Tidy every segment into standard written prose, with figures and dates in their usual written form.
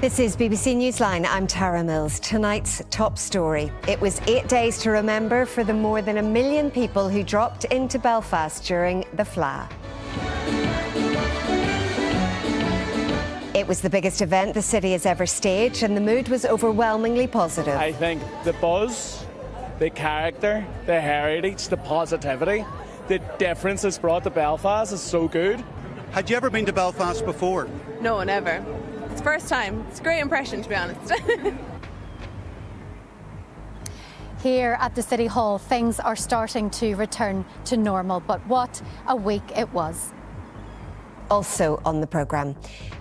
This is BBC Newsline. I'm Tara Mills. Tonight's top story. It was 8 days to remember for the more than 1 million people who dropped into Belfast during the Fleadh. It was the biggest event the city has ever staged, and the mood was overwhelmingly positive. I think the buzz, the character, the heritage, the positivity, the difference it's brought to Belfast is so good. Had you ever been to Belfast before? No, never. It's the first time. It's a great impression, to be honest. Here at the City Hall, things are starting to return to normal, but what a week it was. Also on the programme,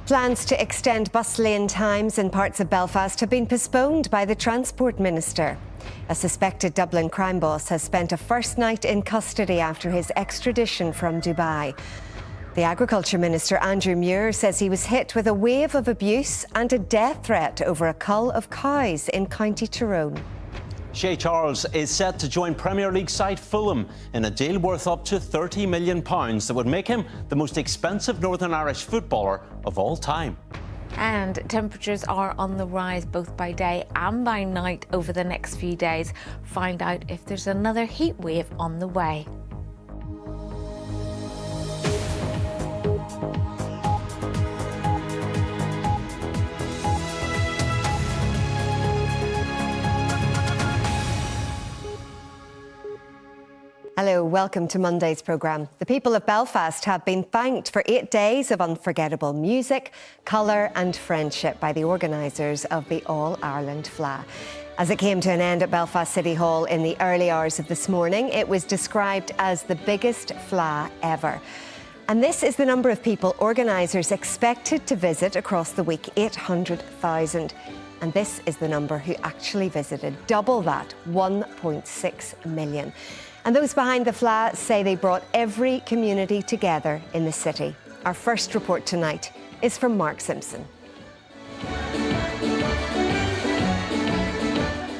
plans to extend bus lane times in parts of Belfast have been postponed by the Transport Minister. A suspected Dublin crime boss has spent a first night in custody after his extradition from Dubai. The Agriculture Minister, Andrew Muir, says he was hit with a wave of abuse and a death threat over a cull of cows in County Tyrone. Fleadh Cheoil is set to join Premier League side Fulham in a deal worth up to £30 million that would make him the most expensive Northern Irish footballer of all time. And temperatures are on the rise both by day and by night over the next few days. Find out if there's another heat wave on the way. Hello, welcome to Monday's programme. The people of Belfast have been thanked for 8 days of unforgettable music, colour and friendship by the organisers of the All-Ireland Fleadh. As it came to an end at Belfast City Hall in the early hours of this morning, it was described as the biggest Fleadh ever. And this is the number of people organisers expected to visit across the week, 800,000. And this is the number who actually visited, double that, 1.6 million. And those behind the Fleadh say they brought every community together in the city. Our first report tonight is from Mark Simpson.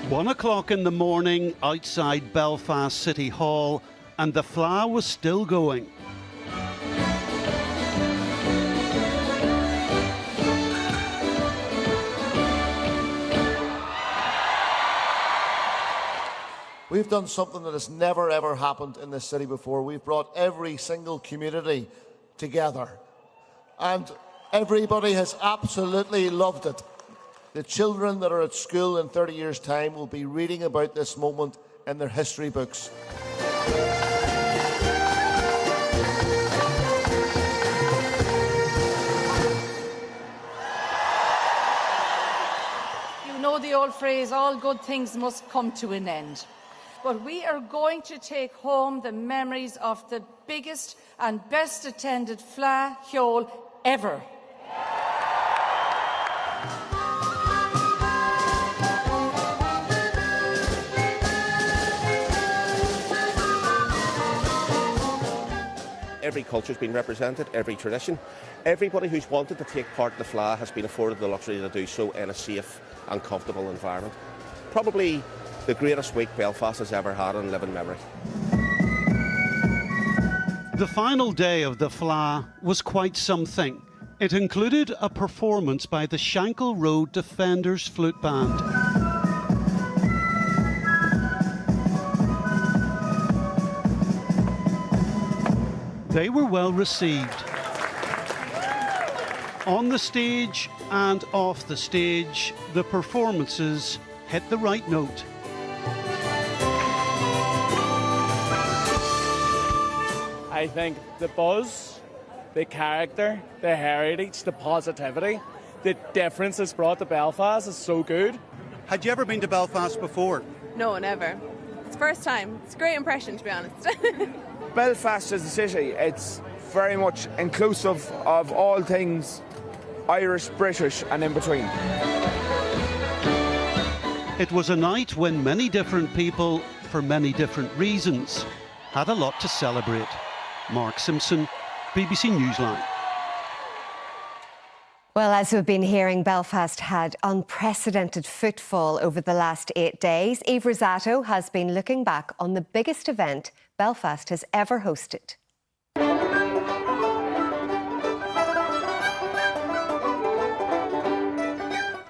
1 o'clock in the morning outside Belfast City Hall, and the Fleadh was still going. We've done something that has never ever happened in this city before. We've brought every single community together, and everybody has absolutely loved it. The children that are at school in 30 years' time will be reading about this moment in their history books. You know the old phrase, all good things must come to an end. But we are going to take home the memories of the biggest and best attended Fleadh Cheoil ever. Every culture's been represented, every tradition. Everybody who's wanted to take part in the Fleadh has been afforded the luxury to do so in a safe and comfortable environment. Probably the greatest week Belfast has ever had in living memory. The final day of the Fleadh was quite something. It included a performance by the Shankle Road Defenders Flute Band. They were well received. On the stage and off the stage, the performances hit the right note. I think the buzz, the character, the heritage, the positivity, the difference it's brought to Belfast is so good. Had you ever been to Belfast before? No, never. It's the first time. It's a great impression, to be honest. Belfast as a city, it's very much inclusive of all things Irish, British and in between. It was a night when many different people, for many different reasons, had a lot to celebrate. Mark Simpson, BBC Newsline. Well, as we've been hearing, Belfast had unprecedented footfall over the last 8 days. Eve Rosato has been looking back on the biggest event Belfast has ever hosted.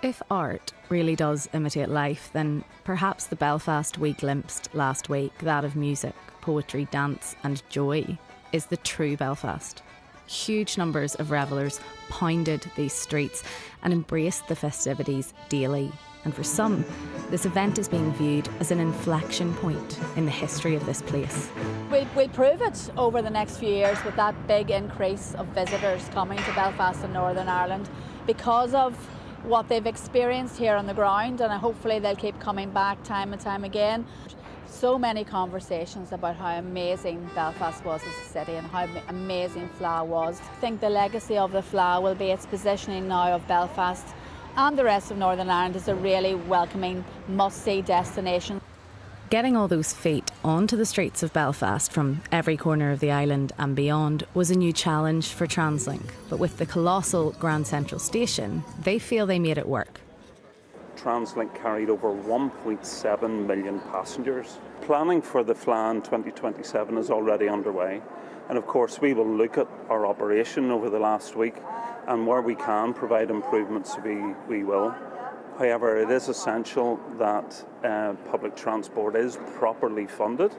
If art really does imitate life, then perhaps the Belfast we glimpsed last week, that of music, poetry, dance and joy, is the true Belfast. Huge numbers of revellers pounded these streets and embraced the festivities daily. And for some, this event is being viewed as an inflection point in the history of this place. We'll prove it over the next few years with that big increase of visitors coming to Belfast and Northern Ireland because of what they've experienced here on the ground, and hopefully they'll keep coming back time and time again. So many conversations about how amazing Belfast was as a city and how amazing Fleadh was. I think the legacy of the Fleadh will be its positioning now of Belfast and the rest of Northern Ireland as a really welcoming, must-see destination. Getting all those feet onto the streets of Belfast from every corner of the island and beyond was a new challenge for TransLink. But with the colossal Grand Central Station, they feel they made it work. TransLink carried over 1.7 million passengers. Planning for the Fleadh in 2027 is already underway. And of course, we will look at our operation over the last week, and where we can provide improvements, we will. However, it is essential that public transport is properly funded.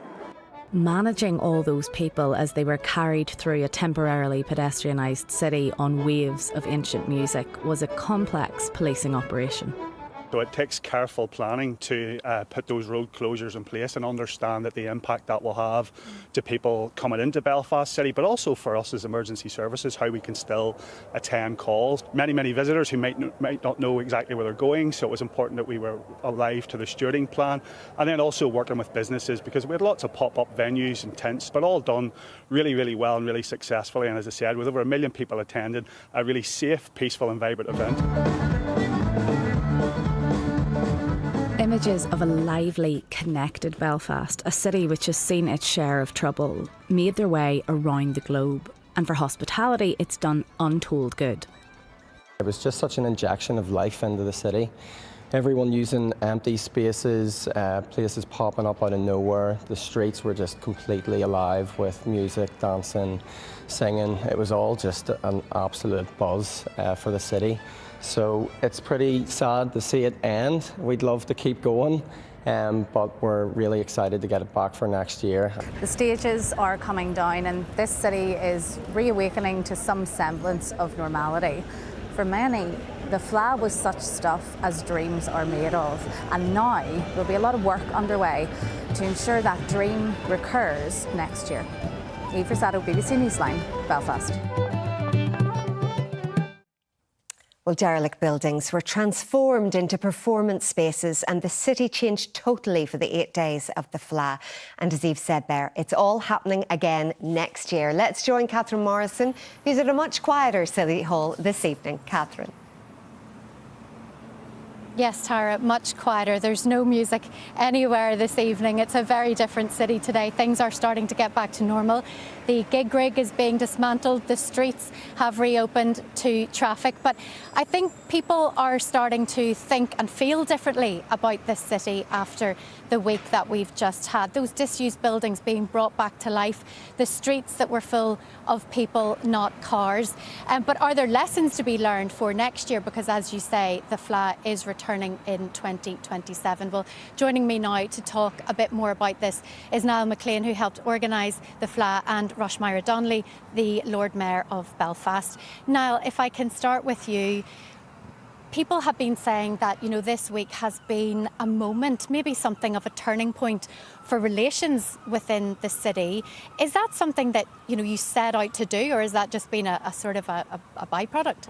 Managing all those people as they were carried through a temporarily pedestrianised city on waves of ancient music was a complex policing operation. So it takes careful planning to put those road closures in place and understand that the impact that will have to people coming into Belfast City, but also for us as emergency services, how we can still attend calls. Many visitors who might not know exactly where they're going, so it was important that we were alive to the stewarding plan, and then also working with businesses, because we had lots of pop-up venues and tents, but all done really well and really successfully. And as I said, with over 1 million people attending, a really safe, peaceful and vibrant event. Images of a lively, connected Belfast, a city which has seen its share of trouble, made their way around the globe. And for hospitality, it's done untold good. It was just such an injection of life into the city. Everyone using empty spaces, places popping up out of nowhere. The streets were just completely alive with music, dancing, singing. It was all just an absolute buzz for the city. So it's pretty sad to see it end. We'd love to keep going, but we're really excited to get it back for next year. The stages are coming down and this city is reawakening to some semblance of normality. For many, the Fleadh was such stuff as dreams are made of, and now there'll be a lot of work underway to ensure that dream recurs next year. Eve Rosado, BBC Newsline, Belfast. Well, derelict buildings were transformed into performance spaces and the city changed totally for the 8 days of the Fleadh. And as Eve said there, it's all happening again next year. Let's join Catherine Morrison, who's at a much quieter City Hall this evening. Catherine. Yes, Tara, much quieter. There's no music anywhere this evening. It's a very different city today. Things are starting to get back to normal. The gig rig is being dismantled. The streets have reopened to traffic. But I think people are starting to think and feel differently about this city after the week that we've just had. Those disused buildings being brought back to life, the streets that were full of people, not cars. But are there lessons to be learned for next year? Because as you say, the Fleadh is returning in 2027. Well, joining me now to talk a bit more about this is Niall McLean, who helped organise the Fleadh, and Roshmira Donnelly, the Lord Mayor of Belfast. Niall, if I can start with you. People have been saying that, this week has been a moment, maybe something of a turning point for relations within the city. Is that something that, you set out to do, or has that just been a sort of a byproduct?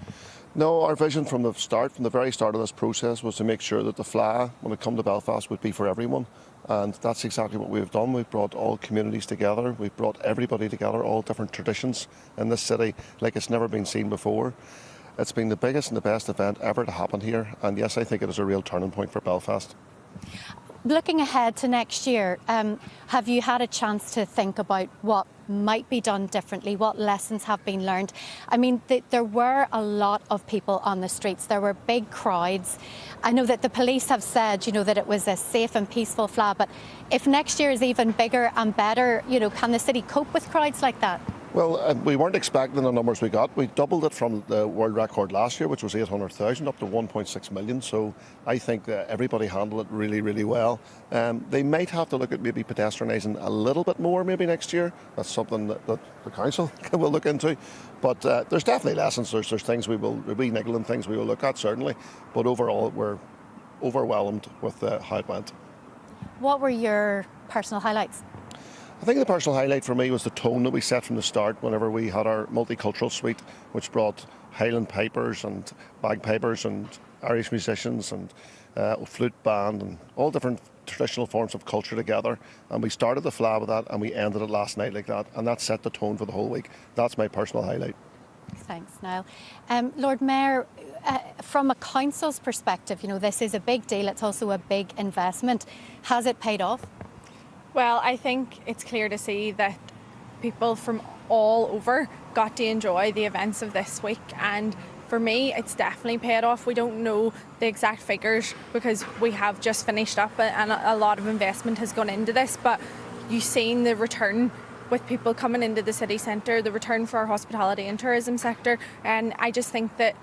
No, our vision from the very start of this process, was to make sure that the Fleadh, when it come to Belfast, would be for everyone. And that's exactly what we've done. We've brought all communities together. We've brought everybody together, all different traditions in this city, like it's never been seen before. It's been the biggest and the best event ever to happen here. And yes, I think it is a real turning point for Belfast. Looking ahead to next year, have you had a chance to think about what might be done differently, what lessons have been learned? I mean, there were a lot of people on the streets. There were big crowds. I know that the police have said, that it was a safe and peaceful Fleadh, but if next year is even bigger and better, can the city cope with crowds like that? Well, we weren't expecting the numbers we got. We doubled it from the world record last year, which was 800,000, up to 1.6 million. So I think that everybody handled it really, really well. They might have to look at maybe pedestrianising a little bit more maybe next year. That's something that the council will look into. But there's definitely lessons. There's things there'll be niggling things we will look at, certainly. But overall, we're overwhelmed with how it went. What were your personal highlights? I think the personal highlight for me was the tone that we set from the start whenever we had our multicultural suite, which brought Highland pipers and bagpipers and Irish musicians and a flute band and all different traditional forms of culture together. And we started the Fleadh with that and we ended it last night like that. And that set the tone for the whole week. That's my personal highlight. Thanks, Niall. Lord Mayor, from a council's perspective, you know, this is a big deal. It's also a big investment. Has it paid off? Well, I think it's clear to see that people from all over got to enjoy the events of this week, and for me it's definitely paid off. We don't know the exact figures because we have just finished up and a lot of investment has gone into this, but you've seen the return with people coming into the city centre, the return for our hospitality and tourism sector, and I just think that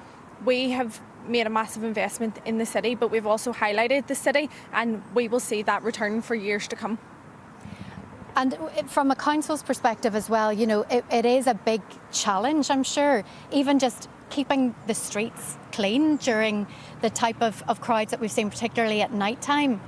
we have made a massive investment in the city, but we've also highlighted the city, and we will see that return for years to come. And from a council's perspective as well, you know, it is a big challenge, I'm sure, even just keeping the streets clean during the type of crowds that we've seen, particularly at night time.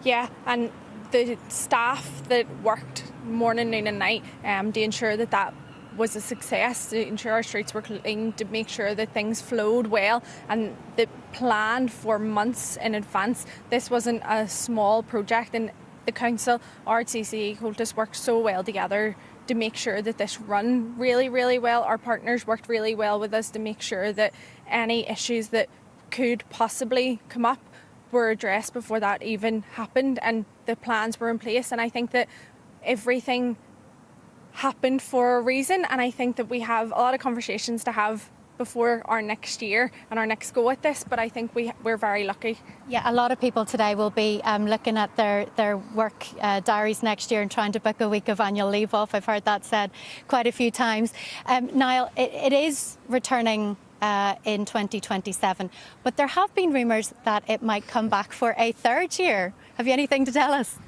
Yeah, and the staff that worked morning, noon and night to ensure that that was a success, to ensure our streets were clean, to make sure that things flowed well, and they planned for months in advance. This wasn't a small project, and the council, RCC, Coltis worked so well together to make sure that this run really, really well. Our partners worked really well with us to make sure that any issues that could possibly come up were addressed before that even happened, and the plans were in place. And I think that everything happened for a reason, and I think that we have a lot of conversations to have before our next year and our next go at this, but I think we're very lucky. Yeah, a lot of people today will be looking at their work diaries next year and trying to book a week of annual leave off. I've heard that said quite a few times. Niall, it is returning in 2027, but there have been rumours that it might come back for a third year. Have you anything to tell us?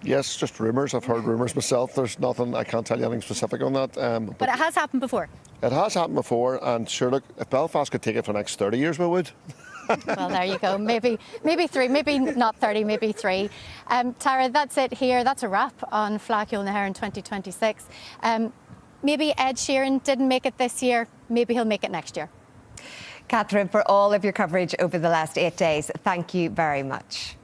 Yes, just rumours. I've heard rumours myself. There's nothing, I can't tell you anything specific on that. But it has happened before. It has happened before, and sure, look, if Belfast could take it for the next 30 years, we would. Well, there you go. Maybe three, maybe not 30, maybe three. Tara, that's it here. That's a wrap on Fleadh Cheoil in 2026. Maybe Ed Sheeran didn't make it this year. Maybe he'll make it next year. Catherine, for all of your coverage over the last 8 days, thank you very much.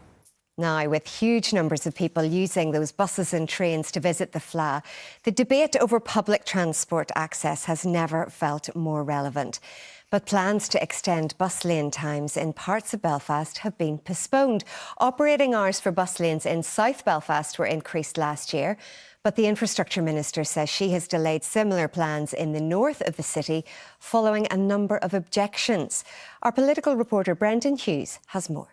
Now, with huge numbers of people using those buses and trains to visit the Fleadh, the debate over public transport access has never felt more relevant. But plans to extend bus lane times in parts of Belfast have been postponed. Operating hours for bus lanes in South Belfast were increased last year, but the Infrastructure Minister says she has delayed similar plans in the north of the city following a number of objections. Our political reporter Brendan Hughes has more.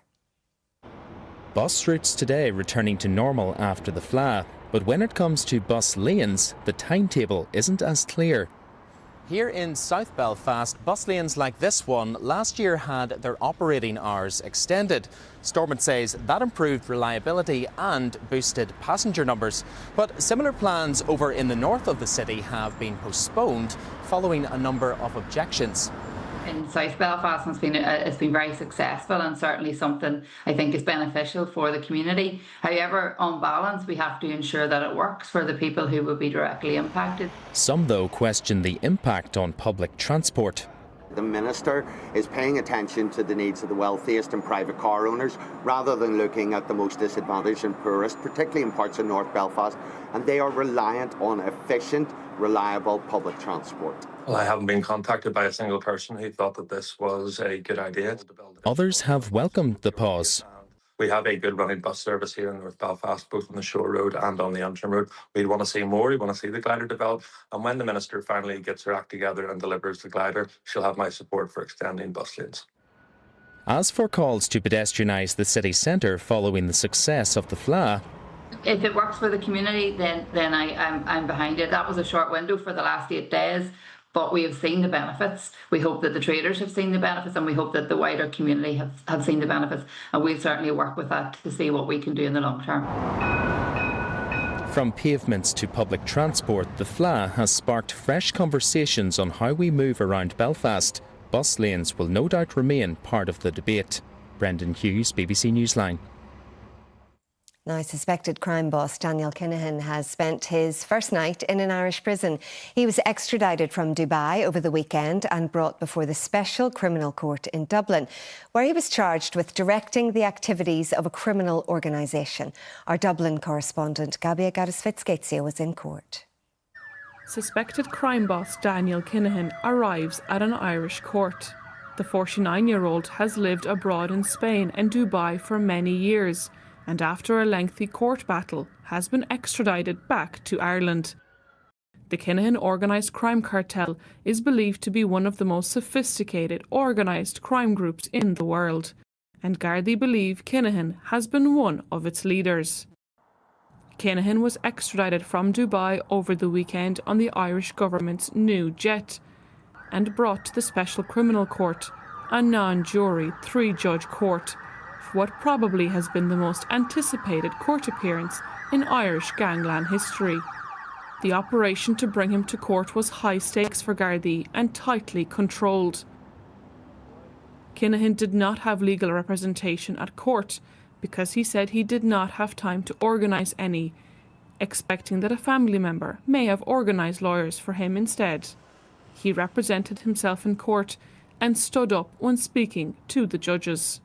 Bus routes today returning to normal after the Fleadh, but when it comes to bus lanes, the timetable isn't as clear. Here in South Belfast, bus lanes like this one last year had their operating hours extended. Stormont says that improved reliability and boosted passenger numbers. But similar plans over in the north of the city have been postponed following a number of objections. In South Belfast, it's been very successful and certainly something I think is beneficial for the community. However, on balance, we have to ensure that it works for the people who will be directly impacted. Some, though, question the impact on public transport. The Minister is paying attention to the needs of the wealthiest and private car owners rather than looking at the most disadvantaged and poorest, particularly in parts of North Belfast, and they are reliant on efficient, reliable public transport. Well, I haven't been contacted by a single person who thought that this was a good idea. Others have welcomed the pause. We have a good running bus service here in North Belfast, both on the Shore Road and on the Antrim Road. We'd want to see more. We want to see the glider develop. And when the Minister finally gets her act together and delivers the glider, she'll have my support for extending bus lanes. As for calls to pedestrianise the city centre following the success of the Fleadh, If it works for the community, then I'm behind it. That was a short window for the last 8 days, but we have seen the benefits. We hope that the traders have seen the benefits, and we hope that the wider community have seen the benefits, and we'll certainly work with that to see what we can do in the long term. From pavements to public transport, the Fleadh has sparked fresh conversations on how we move around Belfast. Bus lanes will no doubt remain part of the debate. Brendan Hughes, BBC Newsline. Now, suspected crime boss Daniel Kinahan has spent his first night in an Irish prison. He was extradited from Dubai over the weekend and brought before the Special Criminal Court in Dublin, where he was charged with directing the activities of a criminal organisation. Our Dublin correspondent Gabia Gaddis-Fitzgatio was in court. Suspected crime boss Daniel Kinahan arrives at an Irish court. The 49-year-old has lived abroad in Spain and Dubai for many years, and after a lengthy court battle has been extradited back to Ireland. The Kinahan organised crime cartel is believed to be one of the most sophisticated organised crime groups in the world, and Gardaí believe Kinahan has been one of its leaders. Kinahan was extradited from Dubai over the weekend on the Irish government's new jet and brought to the Special Criminal Court, a non-jury 3-judge court, what probably has been the most anticipated court appearance in Irish gangland history. The operation to bring him to court was high stakes for Gardaí and tightly controlled. Kinahan did not have legal representation at court because he said he did not have time to organise any, expecting that a family member may have organised lawyers for him instead. He represented himself in court and stood up when speaking to the judges.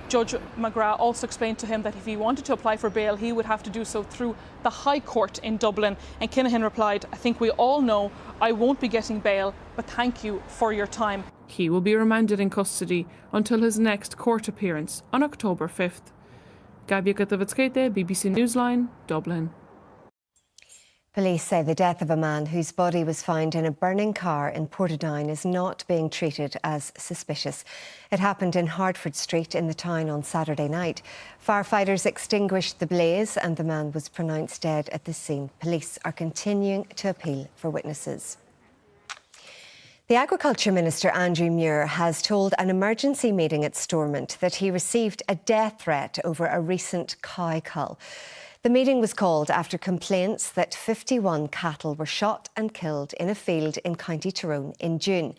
Judge McGrath also explained to him that if he wanted to apply for bail, he would have to do so through the High Court in Dublin. And Kinahan replied, "I think we all know I won't be getting bail, but thank you for your time." He will be remanded in custody until his next court appearance on October 5th. Gabia Gaddis-Fitzgatio, BBC Newsline, Dublin. Police say the death of a man whose body was found in a burning car in Portadown is not being treated as suspicious. It happened in Hertford Street in the town on Saturday night. Firefighters extinguished the blaze and the man was pronounced dead at the scene. Police are continuing to appeal for witnesses. The Agriculture Minister, Andrew Muir, has told an emergency meeting at Stormont that he received a death threat over a recent cow cull. The meeting was called after complaints that 51 cattle were shot and killed in a field in County Tyrone in June.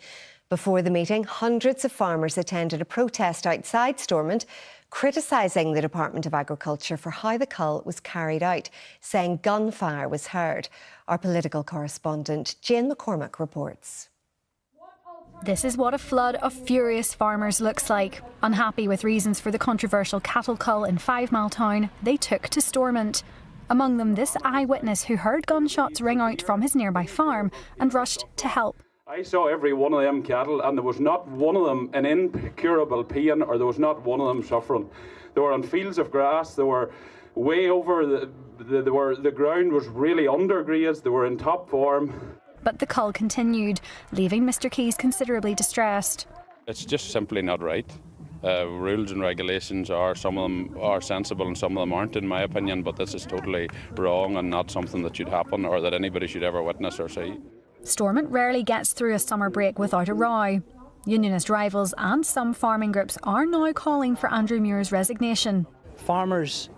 Before the meeting, hundreds of farmers attended a protest outside Stormont, criticising the Department of Agriculture for how the cull was carried out, saying gunfire was heard. Our political correspondent, Jane McCormack, reports. This is what a flood of furious farmers looks like. Unhappy with reasons for the controversial cattle cull in 5 Mile Town, they took to Stormont. Among them, this eyewitness who heard gunshots ring out from his nearby farm and rushed to help. I saw every one of them cattle, and there was not one of them in incurable pain, or there was not one of them suffering. They were on fields of grass, they were way over, the ground was really undergrazed, they were in top form. But the cull continued, leaving Mr Keys considerably distressed. It's just simply not right. Rules and regulations some of them are sensible and some of them aren't, in my opinion, but this is totally wrong and not something that should happen or that anybody should ever witness or see. Stormont rarely gets through a summer break without a row. Unionist rivals and some farming groups are now calling for Andrew Muir's resignation. Farmers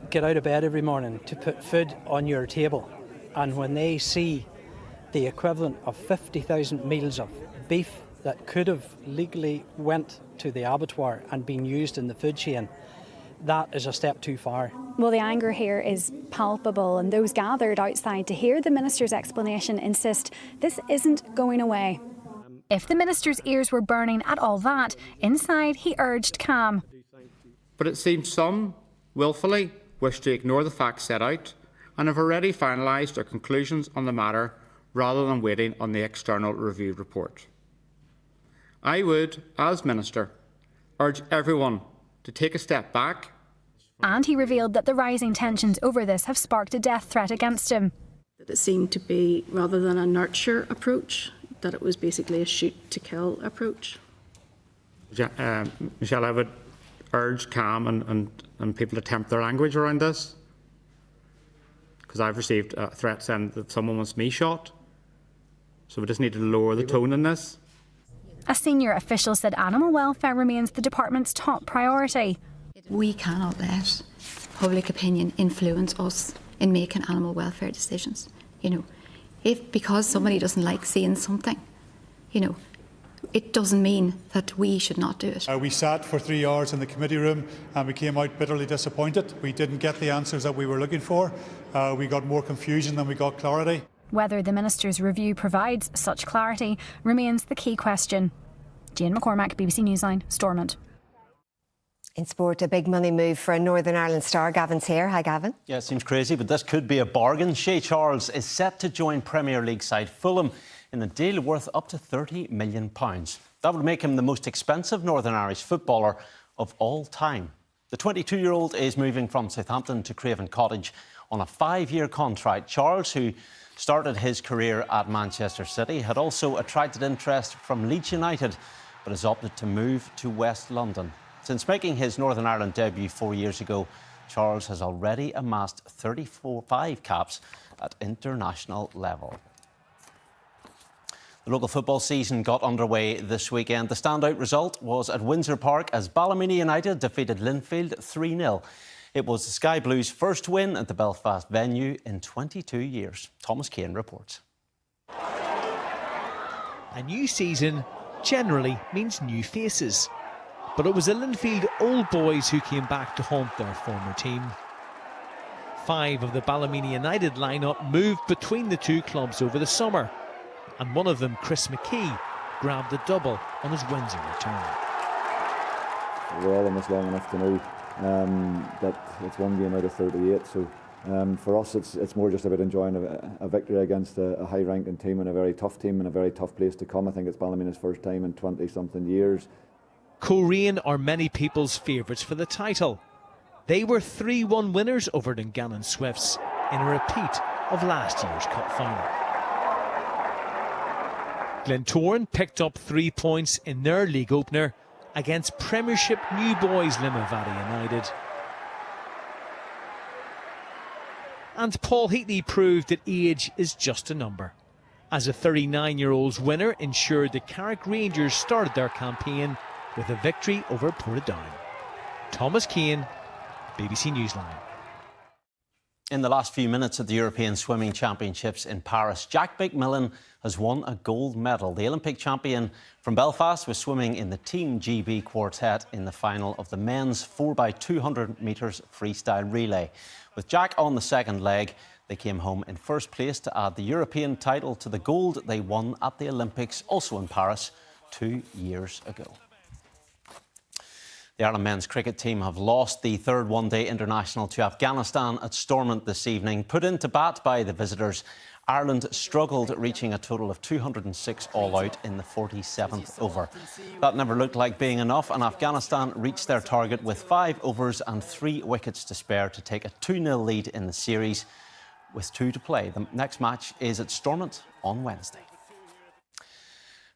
get out of bed every morning to put food on your table, and when they see the equivalent of 50,000 meals of beef that could have legally went to the abattoir and been used in the food chain, that is a step too far. Well, the anger here is palpable, and those gathered outside to hear the Minister's explanation insist this isn't going away. If the Minister's ears were burning at all that, inside he urged calm. But it seems some willfully wish to ignore the facts set out and have already finalised their conclusions on the matter rather than waiting on the external review report. I would, as Minister, urge everyone to take a step back. And he revealed that the rising tensions over this have sparked a death threat against him. It seemed to be, rather than a nurture approach, that it was basically a shoot-to-kill approach. Michelle, I would urge calm and people to temper their language around this. because I've received a threat saying that someone wants me shot. So we just need to lower the tone in this. A senior official said animal welfare remains the department's top priority. We cannot let public opinion influence us in making animal welfare decisions. You know, if because somebody doesn't like seeing something, you know, it doesn't mean that we should not do it. We sat for 3 hours in the committee room and we came out bitterly disappointed. We didn't get the answers that we were looking for. We got more confusion than we got clarity. Whether the Minister's review provides such clarity remains the key question. Jane McCormack, BBC Newsline, Stormont. In sport, a big money move for a Northern Ireland star. Gavin's here. Hi, Gavin. Yeah, it seems crazy, but this could be a bargain. Fleadh Cheoil is set to join Premier League side Fulham in a deal worth up to £30 million. That would make him the most expensive Northern Irish footballer of all time. The 22-year-old is moving from Southampton to Craven Cottage on a 5-year contract. Cheoil, who started his career at Manchester City, had also attracted interest from Leeds United, but has opted to move to West London. Since making his Northern Ireland debut 4 years ago, Cheoil has already amassed 35 caps at international level. The local football season got underway this weekend. The standout result was at Windsor Park as Ballymena United defeated Linfield 3-0. It was the Sky Blues' first win at the Belfast venue in 22 years. Thomas Kane reports. A new season generally means new faces. But it was the Linfield old boys who came back to haunt their former team. 5 of the Ballymena United lineup moved between the two clubs over the summer. And one of them, Chris McKee, grabbed a double on his Windsor return. We're all in this long enough to know that it's one game out of 38. So for us, it's more just about enjoying a victory against a high-ranking team and a very tough team and a very tough place to come. I think it's Ballymena's first time in 20-something years. Coleraine are many people's favourites for the title. They were 3-1 winners over Dungannon Swifts in a repeat of last year's cup final. Glentoran picked up 3 points in their league opener against Premiership new boys Limavady United. And Paul Heatley proved that age is just a number, as a 39-year-old's winner ensured the Carrick Rangers started their campaign with a victory over Portadown. Thomas Kane, BBC Newsline. In the last few minutes at the European Swimming Championships in Paris, Jack McMillan has won a gold medal. The Olympic champion from Belfast was swimming in the Team GB quartet in the final of the men's 4x200 metres freestyle relay. With Jack on the second leg, they came home in first place to add the European title to the gold they won at the Olympics, also in Paris, 2 years ago. The Ireland men's cricket team have lost the third one-day international to Afghanistan at Stormont this evening. Put into bat by the visitors, Ireland struggled, reaching a total of 206 all-out in the 47th over. That never looked like being enough, and Afghanistan reached their target with 5 overs and 3 wickets to spare to take a 2-0 lead in the series, with 2 to play. The next match is at Stormont on Wednesday.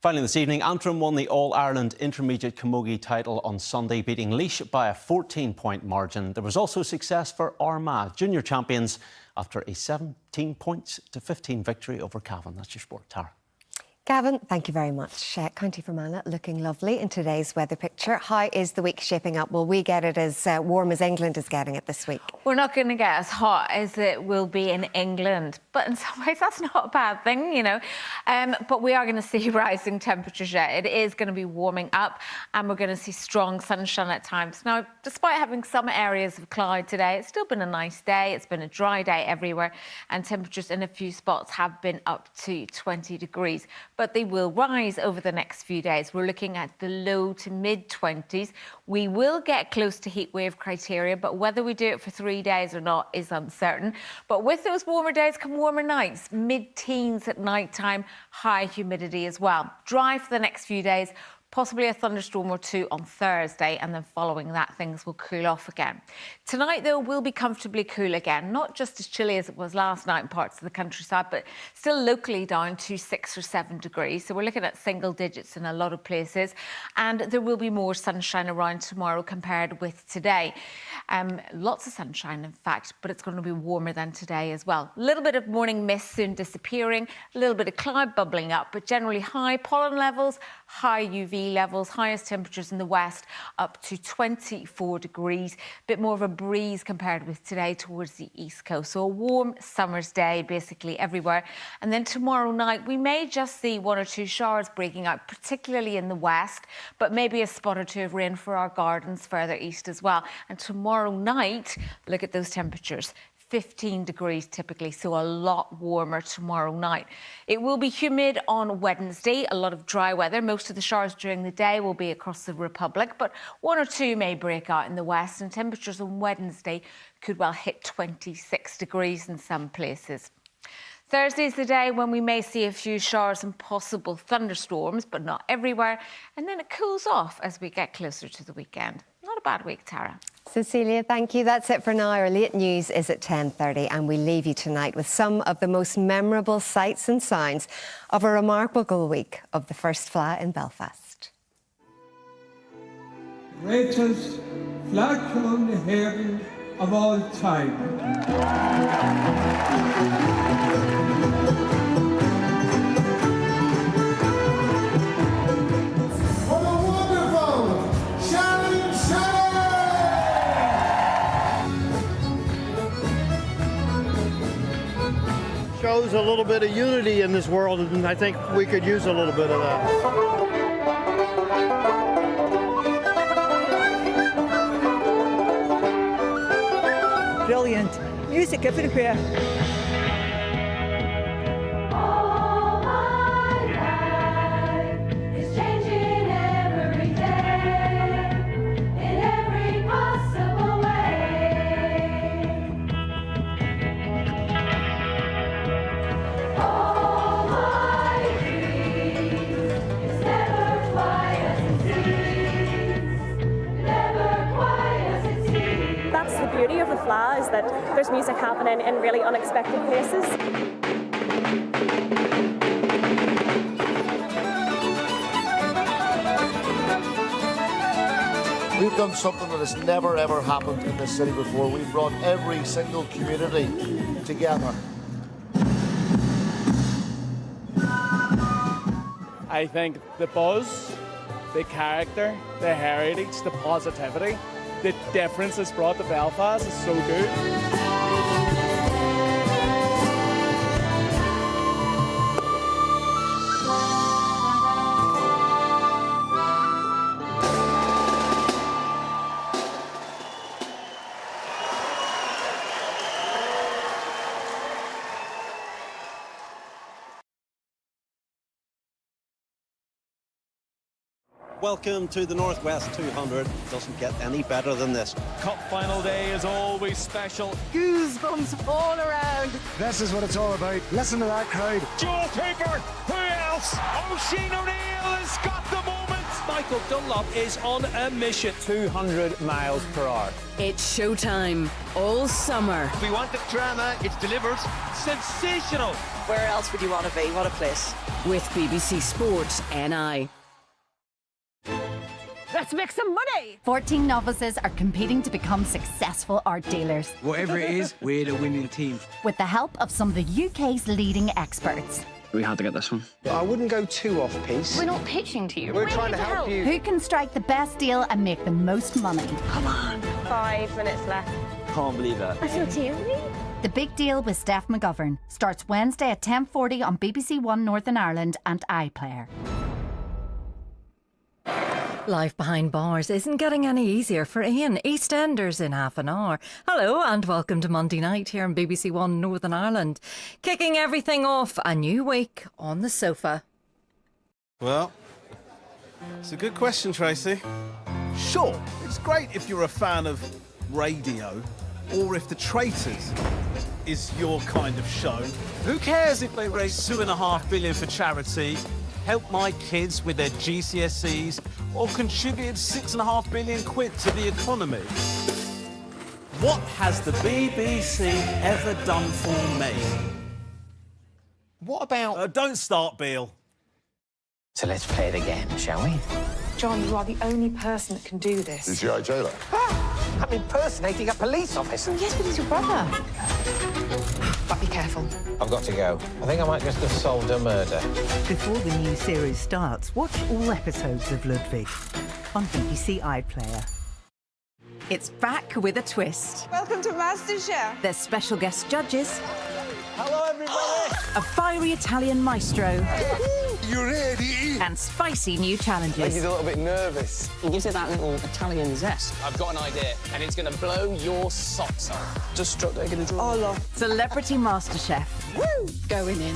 Finally this evening, Antrim won the All-Ireland Intermediate Camogie title on Sunday, beating Laois by a 14-point margin. There was also success for Armagh, junior champions, after a 17-15 victory over Cavan. That's your sport, Tara. Gavin, thank you very much. County Fermanagh looking lovely in today's weather picture. How is the week shaping up? Will we get it as warm as England is getting it this week? We're not going to get as hot as it will be in England, but in some ways that's not a bad thing, you know. But we are going to see rising temperatures yet. It is going to be warming up and we're going to see strong sunshine at times. Now, despite having some areas of cloud today, it's still been a nice day. It's been a dry day everywhere and temperatures in a few spots have been up to 20 degrees. But they will rise over the next few days. We're looking at the low to mid-20s. We will get close to heat wave criteria, but whether we do it for 3 days or not is uncertain. But with those warmer days come warmer nights, mid-teens at night time, high humidity as well. Dry for the next few days, possibly a thunderstorm or two on Thursday, and then following that, things will cool off again. Tonight, though, will be comfortably cool again, not just as chilly as it was last night in parts of the countryside, but still locally down to 6 or 7 degrees. So we're looking at single digits in a lot of places, and there will be more sunshine around tomorrow compared with today. Lots of sunshine, in fact, but it's going to be warmer than today as well. A little bit of morning mist soon disappearing, a little bit of cloud bubbling up, but generally high pollen levels, high UV levels, highest temperatures in the west up to 24 degrees. A bit more of a breeze compared with today towards the east coast. So a warm summer's day basically everywhere. And then tomorrow night we may just see 1 or 2 showers breaking out, particularly in the west, but maybe a spot or 2 of rain for our gardens further east as well. And tomorrow night, look at those temperatures. 15 degrees typically, so a lot warmer tomorrow night. It will be humid on Wednesday, a lot of dry weather. Most of the showers during the day will be across the Republic, but 1 or 2 may break out in the west, and temperatures on Wednesday could well hit 26 degrees in some places. Thursday is the day when we may see a few showers and possible thunderstorms, but not everywhere, and then it cools off as we get closer to the weekend. Not a bad week, Tara. Cecilia, thank you. That's it for now. Our late news is at 10:30, and we leave you tonight with some of the most memorable sights and sounds of a remarkable week of the first Fleadh in Belfast. Greatest Fleadh Cheoil haven of all time. Shows a little bit of unity in this world, and I think we could use a little bit of that. Brilliant music everywhere. The beauty of the Fleadh is that there's music happening in really unexpected places. We've done something that has never ever happened in this city before. We've brought every single community together. I think the buzz, the character, the heritage, the positivity, the difference it's brought to Belfast is so good. Welcome to the Northwest 200. Doesn't get any better than this. Cup final day is always special. Goosebumps all around. This is what it's all about. Listen to that crowd. Joel Cooper, who else? O'Sheen O'Neill has got the moment. Michael Dunlop is on a mission. 200 miles per hour. It's showtime all summer. We wanted drama, it's delivered. Sensational. Where else would you want to be? What a place. With BBC Sports NI. Let's make some money! 14 novices are competing to become successful art dealers. Whatever it is, we're the winning team. With the help of some of the UK's leading experts. We had to get this one. I wouldn't go too off-piste. We're not pitching to you. We're trying to help you. Who can strike the best deal and make the most money? Come on. 5 minutes left. Can't believe that. I feel teary. The Big Deal with Steph McGovern starts Wednesday at 10:40 on BBC One Northern Ireland and iPlayer. Life behind bars isn't getting any easier for Ian. EastEnders in half an hour. Hello and welcome to Monday night here on BBC One Northern Ireland. Kicking everything off, a new week on the sofa. Well, it's a good question, Tracy. Sure, it's great if you're a fan of radio or if The Traitors is your kind of show. Who cares if they raise $2.5 billion for charity helped my kids with their GCSEs, or contributed £6.5 billion to the economy. What has the BBC ever done for me? What about... Don't start, Beale. So let's play it again, shall we? John, you are the only person that can do this. Is G.I. Jailer? I'm impersonating a police officer. Oh, yes, but he's your brother. But be careful. I've got to go. I think I might just have solved a murder. Before the new series starts, watch all episodes of Ludwig on BBC iPlayer. It's back with a twist. Welcome to MasterChef. There's special guest judges. Hello, everybody. A fiery Italian maestro. You ready? And spicy new challenges. He's a little bit nervous. He gives it that little Italian zest. I've got an idea, and it's going to blow your socks off. Just struck they're going to draw. Oh, look. Celebrity MasterChef. Woo! Going in.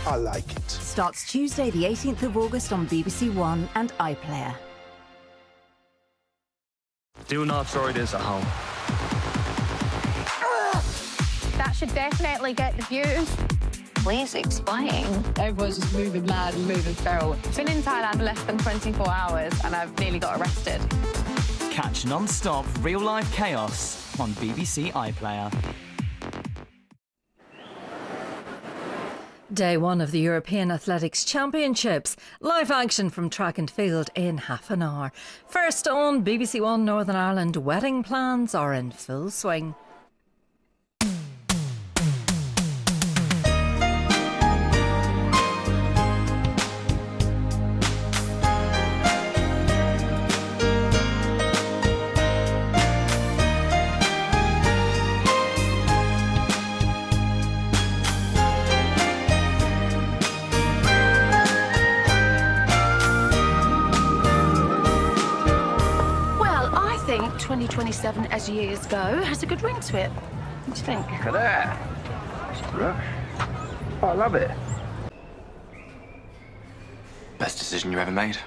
I like it. Starts Tuesday the 18th of August on BBC One and iPlayer. Do not throw this at home. That should definitely get the views. Please explain. Everyone's just moving mad and moving feral. I've been in Thailand less than 24 hours and I've nearly got arrested. Catch non-stop real-life chaos on BBC iPlayer. Day one of the European Athletics Championships. Live action from track and field in half an hour. First on BBC One Northern Ireland, wedding plans are in full swing. Well, I think 2027 as years go has a good ring to it. What do you think? Look at that. It's rough. Oh, I love it. Best decision you ever made.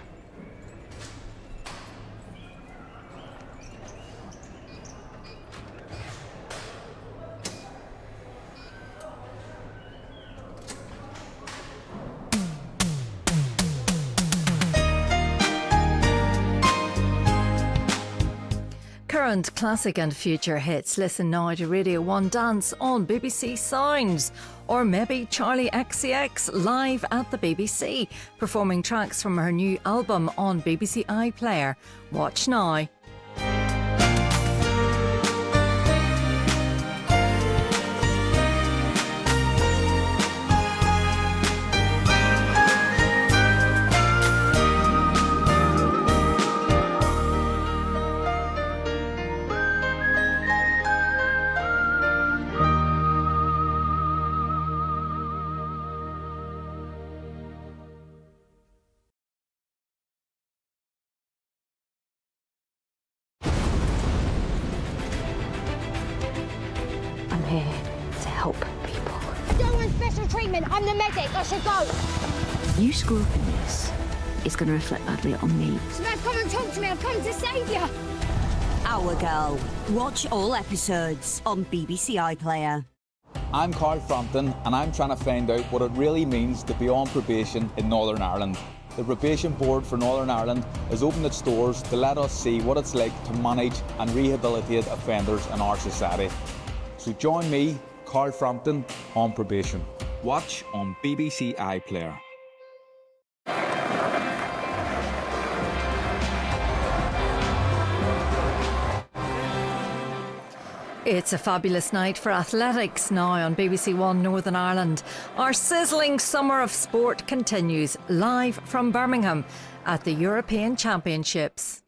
Current classic and future hits. Listen now to Radio 1 Dance on BBC Sounds. Or maybe Charlie XCX live at the BBC, performing tracks from her new album on BBC iPlayer. Watch now. I'm here to help people. I don't want special treatment. I'm the medic. I should go. You screw up in this, it's going to reflect badly on me. Smash, come and talk to me. I've come to save you. Our Girl. Watch all episodes on BBC iPlayer. I'm Carl Frampton and I'm trying to find out what it really means to be on probation in Northern Ireland. The Probation Board for Northern Ireland has opened its doors to let us see what it's like to manage and rehabilitate offenders in our society. So join me, Carl Frampton, on probation. Watch on BBC iPlayer. It's a fabulous night for athletics now on BBC One Northern Ireland. Our sizzling summer of sport continues live from Birmingham at the European Championships.